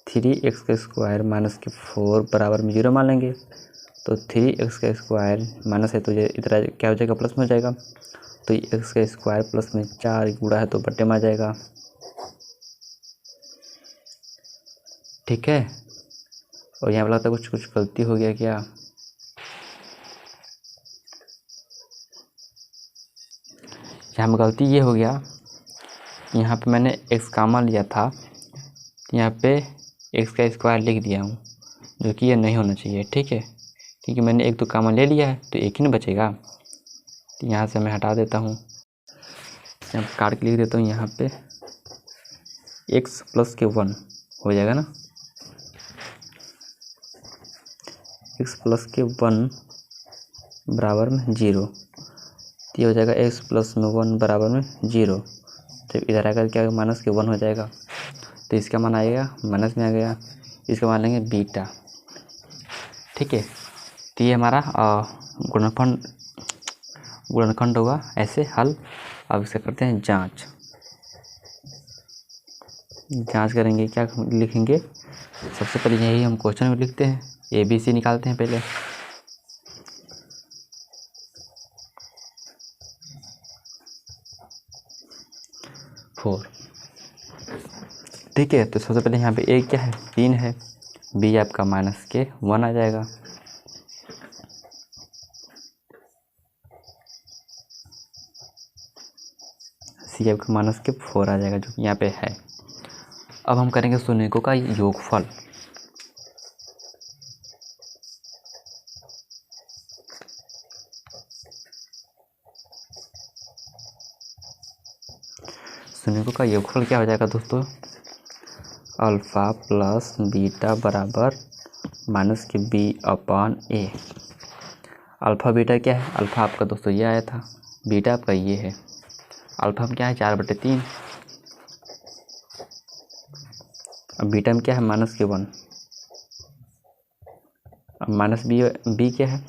3x का स्क्वायर माइनस के 4 बराबर में 0 मान लेंगे, तो 3x का स्क्वायर माइनस है तो ये इधर क्या हो जाएगा, प्लस में हो जाएगा। तो x का स्क्वायर प्लस में 4 गुणा है तो बट्टे में आ जाएगा। ठीक है, और यहाँ पर लगता है कुछ गलती हो गया क्या, यहाँ में गलती ये हो गया, यहाँ पे मैंने x कॉमन लिया था, यहाँ पे x का स्क्वायर लिख दिया हूँ, जो कि ये नहीं होना चाहिए। ठीक है, क्योंकि मैंने एक तो कॉमन ले लिया है तो एक ही ना बचेगा। तो यहाँ से मैं हटा देता हूँ, यहाँ काट के लिख देता हूँ, यहाँ पे x प्लस के 1 हो जाएगा ना, x प्लस के 1 बराबर में 0। तो ये हो जाएगा x प्लस में 1 बराबर में 0। तो इधर आकर क्या माइनस के 1 हो जाएगा, तो इसका मान आएगा माइनस में आ गया, इसका मान लेंगे बीटा। ठीक है, तो ये हमारा गुणनखंड होगा ऐसे हल। अब इसे करते हैं जांच करेंगे। क्या लिखेंगे, सबसे पहले यही हम क्वेश्चन में लिखते हैं, ABC निकालते हैं पहले। ठीक है, तो सबसे पहले यहाँ पे A क्या है, 3 है, B आपका माइनस के 1 आ जाएगा। C आपका माइनस के 4 आ जाएगा, जो कि यहाँ पे है। अब हम करेंगे शून्यकों का योगफल। शून्यकों का योगफल क्या हो जाएगा दोस्तों, अल्फ़ा प्लस बीटा बराबर माइनस के B/A। अल्फ़ा बीटा क्या है, अल्फ़ा आपका दोस्तों ये आया था, बीटा आपका ये है। अल्फ़ा में क्या है, 4/3। अब बीटा में क्या है, माइनस के 1। अब माइनस बी क्या है,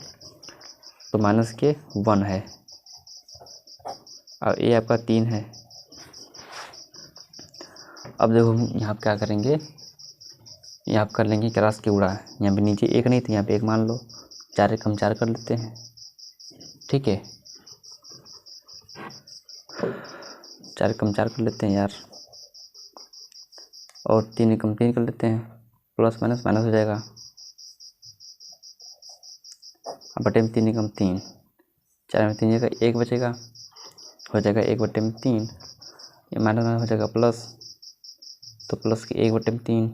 तो माइनस के 1 है। और A आपका 3 है। अब देखो हम यहाँ पर क्या करेंगे, यहाँ पर कर लेंगे क्रॉस के गुणा। यहाँ पे नीचे 1 नहीं तो यहाँ पे 1 मान लो, 4 1 हम 4 कर लेते हैं। ठीक है, 4 1 हम 4 कर लेते हैं यार, और 3 1 हम 3 कर लेते हैं। प्लस माइनस माइनस हो जाएगा, अब बटे में 3 निकम 3, 4 में 3 जगह 1 बचेगा, हो जाएगा 1/3, ये माइनस माइनस हो जाएगा प्लस, तो प्लस की 1/3,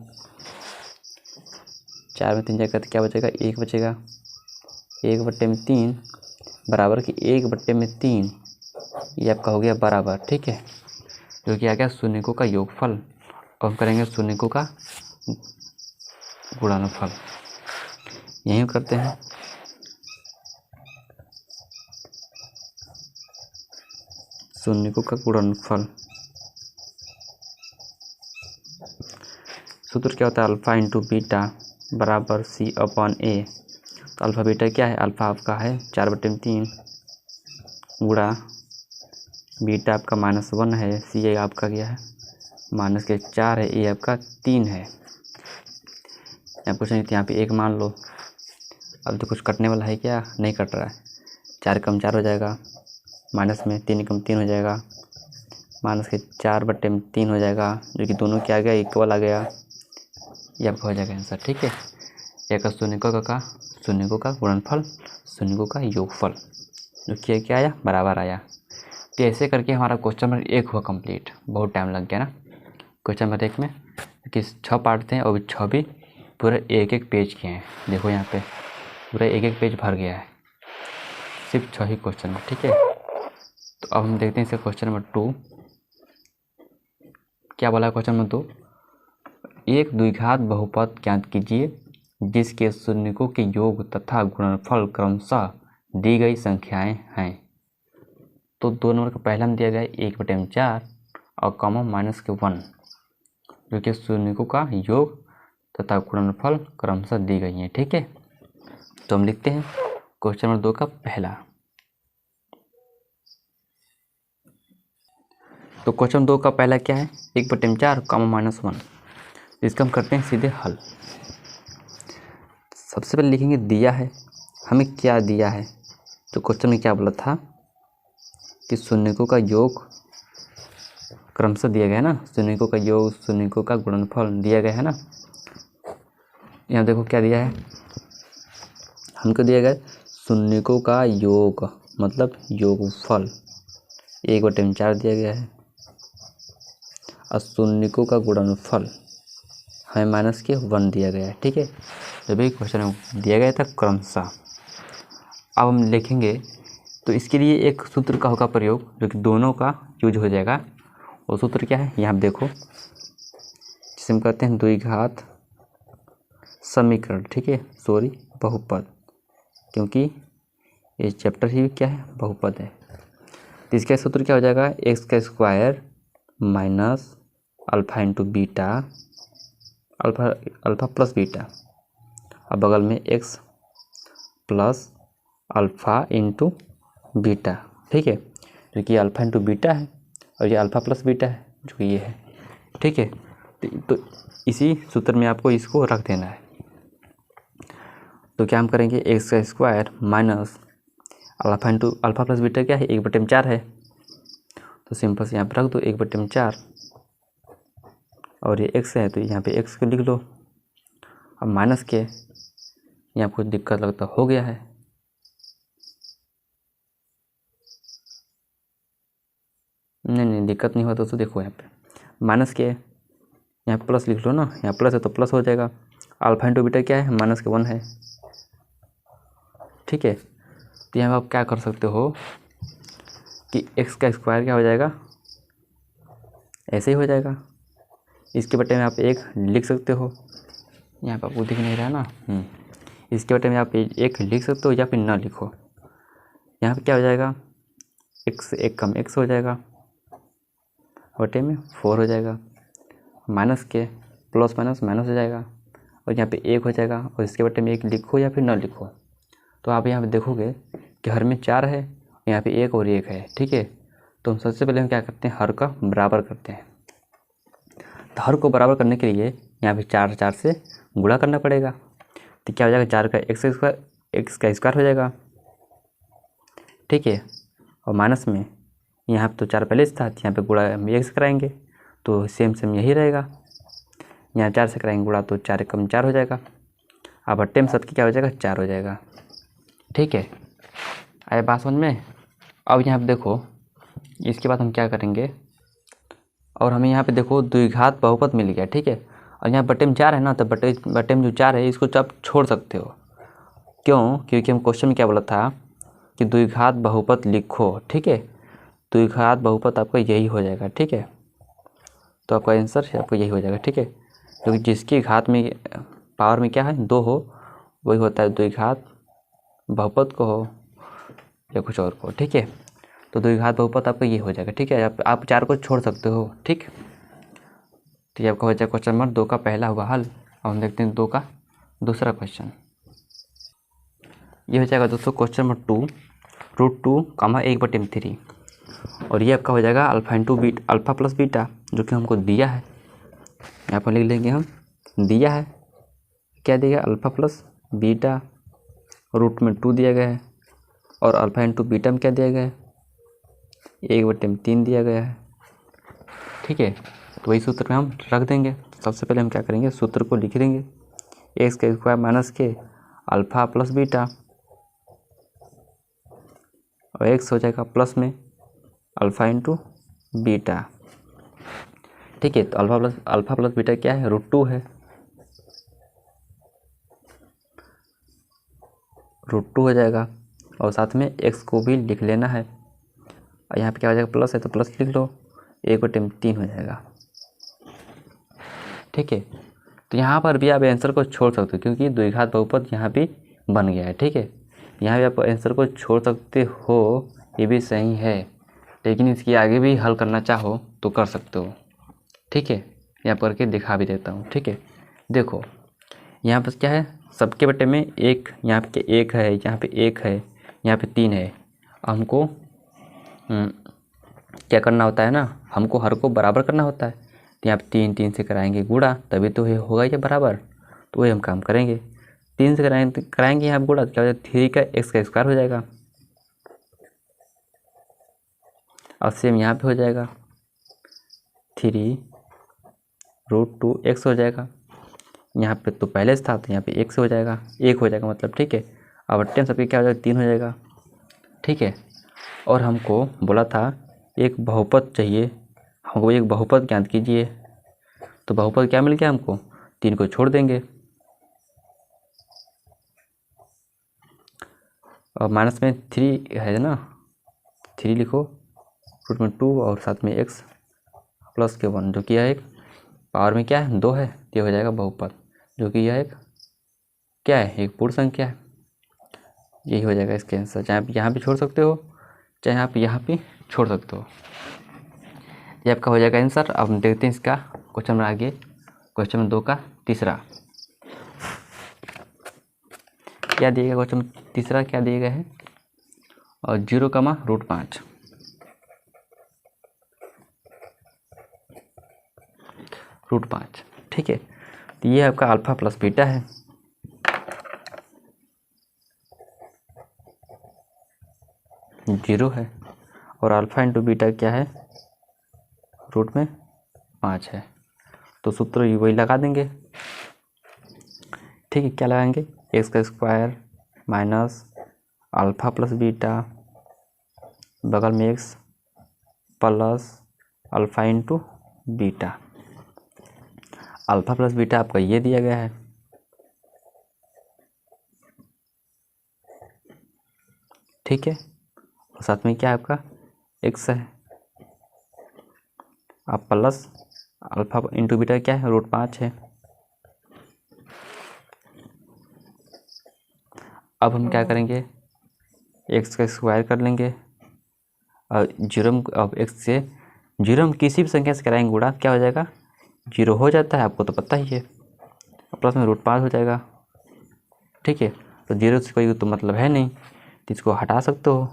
4 में 3 जगह तो क्या बचेगा 1 बचेगा, 1/3 बराबर की 1/3, ये आपका हो गया बराबर, ठीक है, जो कि आ गया शून्यकों का योगफल। अब हम करेंगे शून्यकों का गुणनफल, यही करते हैं। शून्यकों का गुणनफल सूत्र क्या होता है, अल्फा इंटू बीटा बराबर C/A। तो अल्फा बीटा क्या है, अल्फा आपका है 4/3 गुणा बीटा आपका -1 है, C आपका क्या है -4 है, A आपका 3 है। यहाँ कुछ नहीं तो यहाँ पे 1 मान लो। अब तो कुछ कटने वाला है क्या, नहीं कट रहा है, 4 कम 4 हो जाएगा, माइनस में 3 कम 3 हो जाएगा, -4/3 हो जाएगा, जो कि दोनों क्या आ गया इक्वल आ गया, ये आपका हो जाएगा आंसर, ठीक है। एक शून्यकों का गुणनफल, शून्यकों का योगफल, जो कि क्या आया बराबर आया। तो ऐसे करके हमारा क्वेश्चन नंबर 1 हुआ कंप्लीट। बहुत टाइम लग गया ना क्वेश्चन नंबर 1 में, कि 6 पार्ट थे और 6 भी पूरे एक पेज के हैं। देखो यहाँ पे पूरा एक पेज भर गया है, सिर्फ 6 ही क्वेश्चन में, ठीक है। तो अब हम देखते हैं इसे क्वेश्चन नंबर 2 क्या बोला है। क्वेश्चन नंबर 2, एक द्विघात बहुपद ज्ञात कीजिए जिसके शून्यकों के योग तथा गुणनफल क्रमशः दी गई संख्याएं हैं। तो 2 नंबर का पहला में दिया गया है 1/4 और कॉमा -1, जो कि शून्यकों का योग तथा गुणनफल क्रमशः दी गई हैं, ठीक है। तो हम लिखते हैं क्वेश्चन नंबर 2 का पहला। तो क्वेश्चन 2 का पहला क्या है, 1/4 कॉमा -1। इसका हम करते हैं सीधे हल। सबसे पहले लिखेंगे दिया है, हमें क्या दिया है। तो क्वेश्चन में क्या बोला था कि शून्यकों का योग क्रमशः दिया गया है ना, शून्यकों का योग शून्यकों का गुणनफल दिया गया है ना। यहाँ देखो क्या दिया है, हमको दिया गया शून्यकों का योग मतलब योगफल 1/4 दिया गया है, और शून्यकों का गुणनफल हमें -1 दिया गया है, ठीक है। जब भी क्वेश्चन में दिया गया था क्रमशः। अब हम लिखेंगे तो इसके लिए एक सूत्र का होगा प्रयोग, जो कि दोनों का यूज हो जाएगा। वो सूत्र क्या है, यहाँ देखो, जिसे हम कहते हैं द्विघात समीकरण, ठीक है, सॉरी बहुपद, क्योंकि ये चैप्टर ही क्या है बहुपद है। तो इसका सूत्र क्या हो जाएगा, x² minus alpha into beta, alpha plus beta, और बगल में x plus alpha into beta, ठीक है, जो कि अल्फा इंटू बीटा है और ये अल्फा प्लस बीटा है, जो कि ये है, ठीक है। तो इसी सूत्र में आपको इसको रख देना है। तो क्या हम करेंगे, x² minus alpha into alpha plus beta क्या है 1/4 है, तो सिंपल से यहाँ पर रख दो 1/4, और ये x है तो यहाँ पे x को लिख लो। अब माइनस के यहाँ कुछ दिक्कत लगता हो गया है, नहीं दिक्कत नहीं हुआ तो देखो यहाँ पे माइनस के यहाँ पे प्लस लिख लो ना, यहाँ प्लस है तो प्लस हो जाएगा। अल्फा इंटू बीटा क्या है -1 है, ठीक है। तो यहाँ आप क्या कर सकते हो कि x का स्क्वायर क्या हो जाएगा, ऐसे ही हो जाएगा, इसके बटे में आप 1 लिख सकते हो, यहाँ पर आपको दिख नहीं रहा ना, इसके बटे में आप 1 लिख सकते हो या फिर ना लिखो। यहाँ पे क्या हो जाएगा, x से 1 कम x हो जाएगा, बटे में 4 हो जाएगा, माइनस के प्लस माइनस माइनस हो जाएगा, और यहाँ पे 1 हो जाएगा, और इसके बटे में 1 लिखो या फिर ना लिखो। तो आप यहाँ पे देखोगे कि हर में 4 है, यहाँ पे 1 और 1 है, ठीक है। तो हम सबसे पहले हम क्या करते हैं, हर का बराबर करते हैं। तो हर को बराबर करने के लिए यहाँ पे 4 से गुणा करना पड़ेगा। तो क्या हो जाएगा, 4 का x का स्क्वायर हो जाएगा, ठीक है, और माइनस में यहाँ पे तो 4 पहले से था, यहाँ पे गुणा हम 1 से कराएंगे तो सेम यही रहेगा। यहाँ 4 से कराएंगे गुणा तो 4 कम 4 हो जाएगा। अब बट्टे में सबकी क्या हो जाएगा 4 हो जाएगा। ठीक है, आए बात समझ में। अब यहाँ पे देखो इसके बाद हम क्या करेंगे, और हमें यहाँ पे देखो द्विघात बहुपद मिल गया। ठीक है, और यहाँ बट्टे में 4 है ना, तो बट्टे में जो 4 है इसको आप छोड़ सकते हो। क्यों? क्योंकि हम क्वेश्चन में क्या बोला था कि द्विघात बहुपद लिखो। ठीक है, द्विघात बहुपद आपका यही हो जाएगा। ठीक है, तो आपका आंसर आपको यही हो जाएगा। ठीक है, क्योंकि जिसकी घात में पावर में क्या है 2 हो वही होता है द्विघात बहुपद को हो या कुछ और को। ठीक है, तो द्विघात बहुपद आपका ये हो जाएगा। ठीक है, आप 4 को छोड़ सकते हो। ठीक, तो ये आपका हो जाएगा क्वेश्चन नंबर 2 का पहला हुआ हल। और हम देखते हैं 2 का दूसरा क्वेश्चन। ये हो जाएगा दोस्तों क्वेश्चन नंबर 2 √2, 1/3। और ये आपका हो जाएगा अल्फ़ा प्लस बीटा, जो कि हमको दिया है। यहाँ पर लिख लेंगे हम, दिया है क्या दिया, अल्फ़ा प्लस बीटा रूट में 2 दिया गया है, और अल्फ़ा इंटू बीटा में क्या दिया गया है 1/3 दिया गया है। ठीक है, तो वही सूत्र में हम रख देंगे। सबसे पहले हम क्या करेंगे, सूत्र को लिख देंगे, एक्स का स्क्वायर माइनस के अल्फ़ा प्लस बीटा, और एक्स हो जाएगा प्लस में अल्फ़ा इंटू बीटा। ठीक है, तो अल्फ़ा प्लस बीटा क्या है √2 है, √2 हो जाएगा। और साथ में एक्स को भी लिख लेना है, और यहाँ पे क्या हो जाएगा प्लस है तो प्लस लिख लो, 1/3 हो जाएगा। ठीक है, तो यहाँ पर भी आप आंसर को छोड़ सकते हो क्योंकि द्विघात बहुपद यहाँ भी बन गया है। ठीक है, यहाँ भी आप आंसर को छोड़ सकते हो, ये भी सही है, लेकिन इसकी आगे भी हल करना चाहो तो कर सकते हो। ठीक है, यहाँ पर करके दिखा भी देता हूँ। ठीक है, देखो यहाँ पर क्या है, सबके बटे में 1, यहाँ पे 1 है, यहाँ पे 1 है, यहाँ पे 3 है। हमको क्या करना होता है ना, हमको हर को बराबर करना होता है। तो यहाँ पे 3 से कराएंगे गुणा, तभी तो ये होगा ये बराबर, तो वही हम काम करेंगे। 3 से कराएंगे यहाँ पे गुणा, तो क्या हो जाएगा 3 का एक्स का स्क्वायर हो जाएगा, और सेम यहाँ पे हो जाएगा 3√2x हो जाएगा। यहाँ पे तो पहले से था तो यहाँ पे x हो जाएगा, 1 हो जाएगा मतलब। ठीक है, अब टेन सबके क्या हो जाएगा 3 हो जाएगा। ठीक है, और हमको बोला था एक बहुपद चाहिए, हमको एक बहुपद ज्ञात कीजिए। तो बहुपद क्या मिल गया हमको, 3 को छोड़ देंगे और माइनस में 3 है ना, 3 लिखो, रूट में 2 और साथ में x प्लस के 1, जो कि यह एक पावर में क्या है 2 है, ये हो जाएगा बहुपद, जो कि यह एक क्या है एक पूर्ण संख्या है। यही हो जाएगा इसके आंसर, चाहे आप यहाँ भी छोड़ सकते हो, चाहे आप यहाँ भी छोड़ सकते हो। ये आपका हो जाएगा आंसर। अब हम देखते हैं इसका क्वेश्चन नंबर आगे, क्वेश्चन नंबर 2 का तीसरा क्या दिया गया, क्वेश्चन तीसरा क्या दिया गया है, और 0,5 √5। ठीक है, तो ये आपका अल्फ़ा प्लस बीटा है, जीरो है, और अल्फ़ा इंटू बीटा क्या है रूट में 5 है। तो सूत्र वही लगा देंगे। ठीक है, क्या लगाएंगे, एक्स का square minus alpha plus beta, बगल में x plus alpha into beta. Alpha plus beta आपका ये दिया गया है। ठीक है, और साथ में क्या है आपका एक्स है, अब प्लस अल्फ़ा इंटू बीटा क्या है √5 है। अब हम क्या करेंगे, एक्स का स्क्वायर कर लेंगे, और अब एक्स से जीरो हम किसी भी संख्या से कराएंगे गुणा, क्या हो जाएगा 0 हो जाता है, आपको तो पता ही है, प्लस में √5 हो जाएगा। ठीक है, तो 0 से कोई तो मतलब है नहीं, तो इसको हटा सकते हो,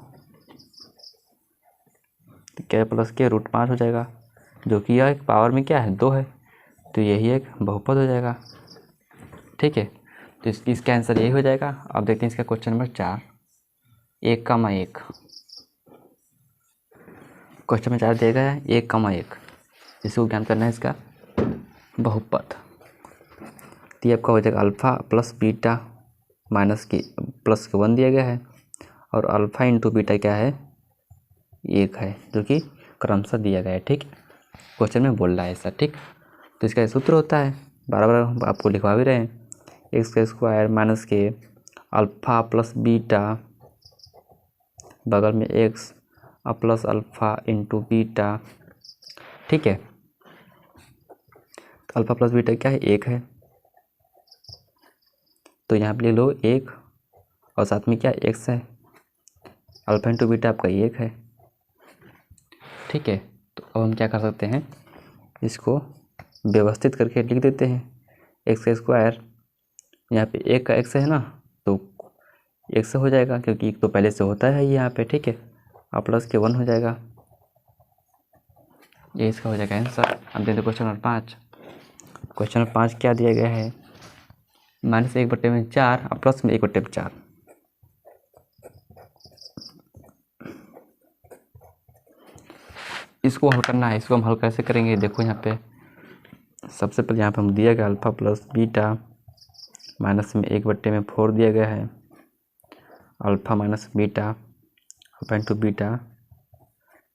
तो क्या प्लस के √5 हो जाएगा, जो कि यह एक पावर में क्या है 2 है, तो यही एक बहुपद हो जाएगा। ठीक है, तो इसका आंसर यही हो जाएगा। अब देखते हैं इसका क्वेश्चन नंबर 4, 1,1। क्वेश्चन में 4 दिया गया है 1,1, जिसको ज्ञात करना है इसका बहुपद। तो ये आपका हो जाएगा अल्फ़ा प्लस बीटा माइनस के प्लस के 1 दिया गया है, और अल्फ़ा इंटू बीटा क्या है 1 है, जो कि क्रमशः दिया गया है। ठीक, क्वेश्चन में बोल रहा है ऐसा। ठीक, तो इसका सूत्र होता है, बार बार हम आपको लिखवा भी रहे हैं, एक्स का स्क्वायर माइनस के अल्फ़ा प्लस बीटा बगल में एक्स और प्लस अल्फ़ा इंटू बीटा। ठीक है, तो अल्फ़ा प्लस बीटा क्या है 1 है, तो यहाँ पे ले लो 1 और साथ में क्या एक्स है, अल्फ़ा इंटू बीटा आपका 1 है। ठीक है, तो अब हम क्या कर सकते हैं, इसको व्यवस्थित करके लिख देते हैं। एक्स का स्क्वायर यहाँ पे 1 का एक्स है ना, तो एक से हो जाएगा क्योंकि एक तो पहले से होता है यहाँ पे। ठीक है, और प्लस के 1 हो जाएगा, ये इसका हो जाएगा आंसर। अब देखते क्वेश्चन नंबर 5। क्वेश्चन नंबर 5 क्या दिया गया है, -1/4 और प्लस में 1/4। इसको हल करना है। इसको हम हल कैसे करेंगे, देखो यहाँ पे सबसे पहले यहाँ पे हम दिया गया अल्फ़ा प्लस बीटा माइनस में 1/4 दिया गया है, alpha minus beta alpha into beta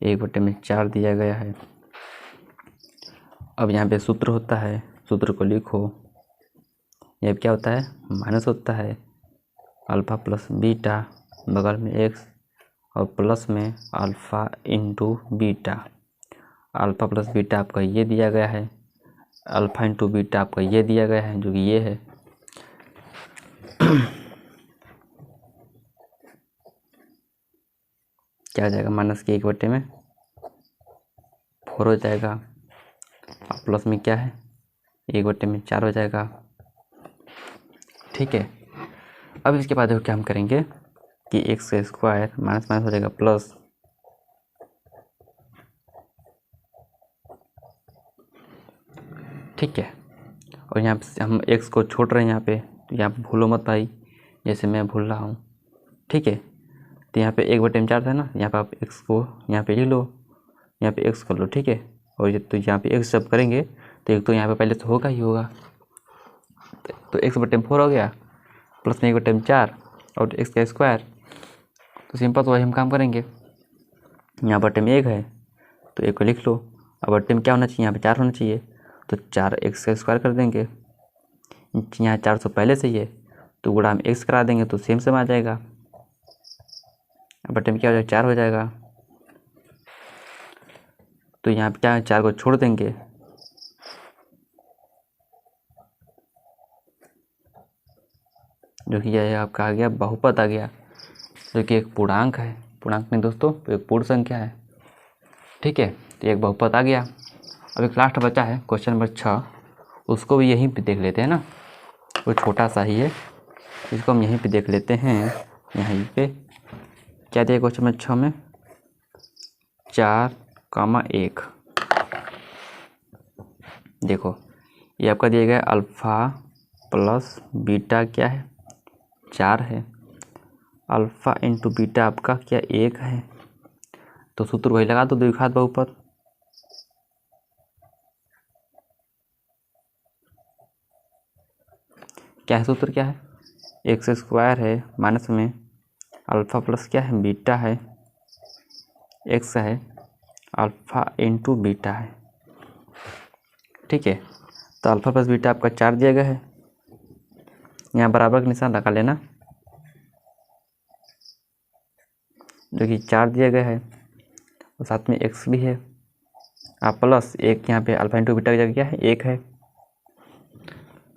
1/4 दिया गया है। अब यहाँ पे सूत्र होता है, सूत्र को लिखो। यह क्या होता है, माइनस होता है अल्फ़ा प्लस बीटा बगल में एक्स और प्लस में alpha into beta. Alpha plus beta आपका ये दिया गया है, अल्फ़ा इंटू बीटा आपका ये दिया गया है, जो कि ये है। क्या हो जाएगा, माइनस के 1/4 हो जाएगा, और प्लस में क्या है 1/4 हो जाएगा। ठीक है, अब इसके बाद देखो क्या हम करेंगे कि एक्स का स्क्वायर माइनस माइनस हो जाएगा प्लस, ठीक है, और यहाँ पे हम एक्स को छोड़ रहे हैं यहाँ पे, तो यहाँ पे भूलो मत भाई, जैसे मैं भूल रहा हूँ। ठीक है, तो यहाँ पे 1/4 था ना, यहाँ पे आप एक्स को यहाँ पे लिख लो, यहाँ पे एक्स कर लो। ठीक है, और ये तो यहाँ पे एक्स जब करेंगे तो एक तो यहाँ पे पहले तो होगा ही होगा, तो x/4 हो गया, प्लस में 1/4 और एक्स का स्क्वायर। तो सिंपल तो वही हम काम करेंगे, यहाँ बटे में 1 है तो 1 को लिख लो, अब बटे में क्या होना चाहिए, यहाँ पे 4 होना चाहिए, तो 4 एक्स का स्क्वायर कर देंगे। यहाँ 400 पहले से ही है, तो गुणा हम एक्स करा देंगे तो सेम आ जाएगा, बटे में क्या हो जाएगा 4 हो जाएगा। तो यहाँ पे क्या है, 4 को छोड़ देंगे, जो कि यह आपका आ गया बहुपद आ गया, जो कि एक पूर्णांक है, पूर्णांक नहीं दोस्तों, तो एक पूर्ण संख्या है। ठीक है, तो एक बहुपद आ गया। अब एक लास्ट बचा है क्वेश्चन नंबर 6, उसको भी यहीं पे देख लेते हैं ना, वो छोटा सा ही है, इसको हम यहीं पे देख लेते हैं। यहीं पे क्या दिया क्वेश्चन नंबर 6 में, 4,1। देखो ये आपका दिया गया अल्फ़ा प्लस बीटा क्या है 4 है, अल्फ़ा इंटू बीटा आपका क्या 1 है, तो सूत्र वही लगा दो, द्विघात बहुपद। क्या है सूत्र, क्या है, एक्स स्क्वायर है माइनस में अल्फ़ा प्लस क्या है बीटा है, एक्स है अल्फ़ा इंटू बीटा है। ठीक है, तो अल्फ़ा प्लस बीटा आपका 4 दिया गया है, यहाँ बराबर का निशान लगा लेना, जो कि 4 दिया गया है, और साथ में एक्स भी है, आप प्लस 1 यहाँ पे अल्फ़ा इंटू बीटा की जगह क्या है 1 है।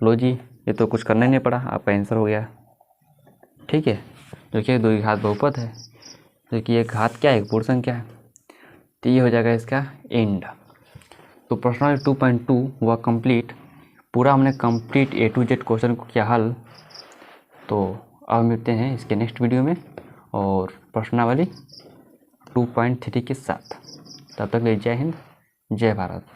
लो जी, ये तो कुछ करना ही नहीं पड़ा, आपका आंसर हो गया। ठीक है, जो कि द्विघात बहुपद है, जो कि एक घात क्या है, एक पूर्ण संख्या है, तो ये हो जाएगा इसका एंड। तो प्रश्नावली 2.2 हुआ कंप्लीट, पूरा हमने complete A to Z question को किया हल। तो अब मिलते हैं इसके नेक्स्ट वीडियो में और प्रश्नावली 2.3 के साथ। तब तक ले जय हिंद, जय भारत।